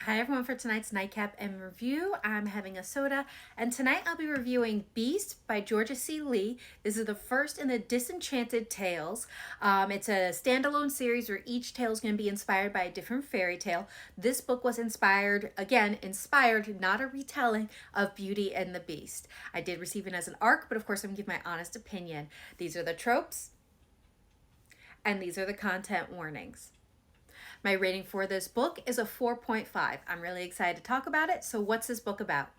Hi everyone, for tonight's Nightcap and review, I'm having a soda, and tonight I'll be reviewing Beast by Georgia C. Leigh. This is the first in the Disenchanted Tales. It's a standalone series where each tale is going to be inspired by a different fairy tale. This book was inspired, not a retelling of Beauty and the Beast. I did receive it as an ARC, but of course I'm going to give my honest opinion. These are the tropes, and these are the content warnings. My rating for this book is a 4.5. I'm really excited to talk about it. So what's this book about?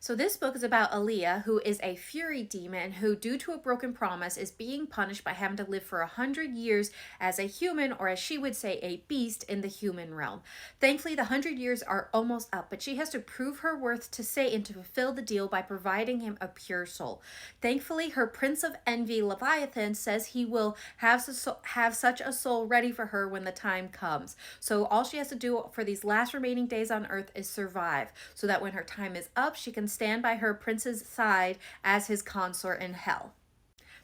So this book is about Aaliyah, who is a fury demon who, due to a broken promise, is being punished by having to live for 100 years as a human, or as she would say, a beast in the human realm. Thankfully, the 100 years are almost up, but she has to prove her worth to Satan to fulfill the deal by providing him a pure soul. Thankfully, her Prince of Envy, Leviathan, says he will have such a soul ready for her when the time comes. So all she has to do for these last remaining days on Earth is survive, so that when her time is up, she can stand by her prince's side as his consort in hell.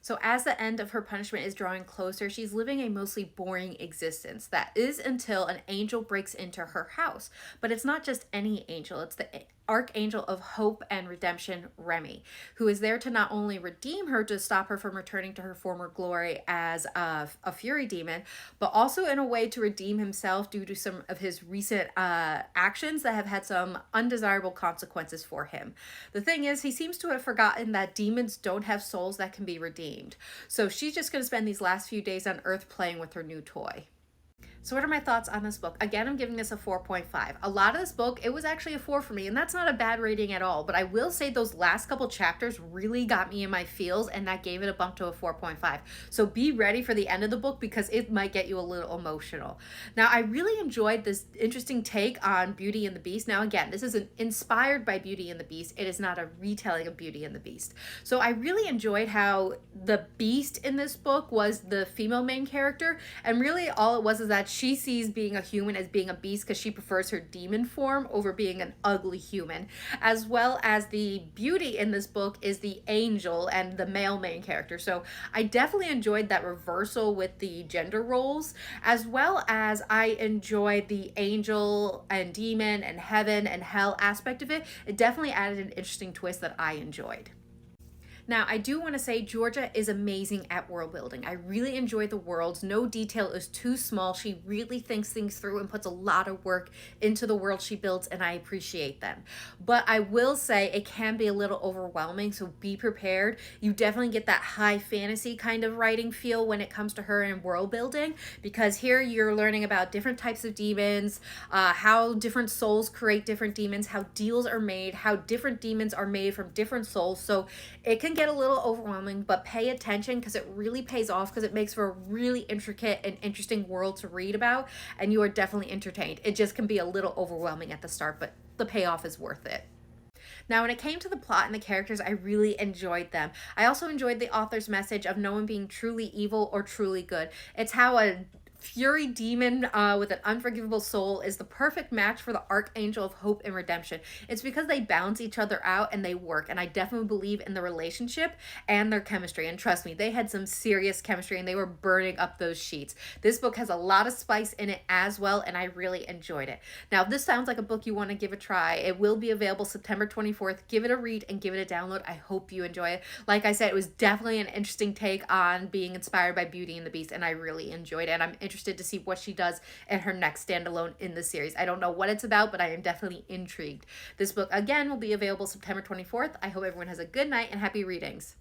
So as the end of her punishment is drawing closer, she's living a mostly boring existence. That is until an angel breaks into her house. But it's not just any angel, it's the Archangel of Hope and Redemption, Remy, who is there to not only redeem her to stop her from returning to her former glory as a fury demon, but also in a way to redeem himself due to some of his recent actions that have had some undesirable consequences for him. The thing is, he seems to have forgotten that demons don't have souls that can be redeemed. So she's just going to spend these last few days on Earth playing with her new toy. So what are my thoughts on this book? Again, I'm giving this a 4.5. A lot of this book, it was actually a 4 for me, and that's not a bad rating at all. But I will say those last couple chapters really got me in my feels, and that gave it a bump to a 4.5. So be ready for the end of the book because it might get you a little emotional. Now, I really enjoyed this interesting take on Beauty and the Beast. Now, again, this is inspired by Beauty and the Beast. It is not a retelling of Beauty and the Beast. So I really enjoyed how the Beast in this book was the female main character, and really all it was is that she sees being a human as being a beast because she prefers her demon form over being an ugly human, as well as the beauty in this book is the angel and the male main character. So I definitely enjoyed that reversal with the gender roles, as well as I enjoyed the angel and demon and heaven and hell aspect of it. It definitely added an interesting twist that I enjoyed. Now, I do want to say Georgia is amazing at world building. I really enjoy the worlds. No detail is too small. She really thinks things through and puts a lot of work into the world she builds, and I appreciate them. But I will say it can be a little overwhelming, so be prepared. You definitely get that high fantasy kind of writing feel when it comes to her in world building, because here you're learning about different types of demons, how different souls create different demons, how deals are made, how different demons are made from different souls. So it can get a little overwhelming, but pay attention because it really pays off, because it makes for a really intricate and interesting world to read about, and you are definitely entertained. It just can be a little overwhelming at the start, but the payoff is worth it. Now, when it came to the plot and the characters, I really enjoyed them. I also enjoyed the author's message of no one being truly evil or truly good. It's how a fury demon with an unforgivable soul is the perfect match for the Archangel of Hope and Redemption. It's because they balance each other out and they work, and I definitely believe in the relationship and their chemistry. And trust me, they had some serious chemistry and they were burning up those sheets. This book has a lot of spice in it as well, and I really enjoyed it. Now, if this sounds like a book you want to give a try, it will be available September 24th. Give it a read and give it a download. I hope you enjoy it. Like I said, it was definitely an interesting take on being inspired by Beauty and the Beast, and I really enjoyed it. And I'm interested to see what she does in her next standalone in the series. I don't know what it's about, but I am definitely intrigued. This book, again, will be available September 24th. I hope everyone has a good night and happy readings.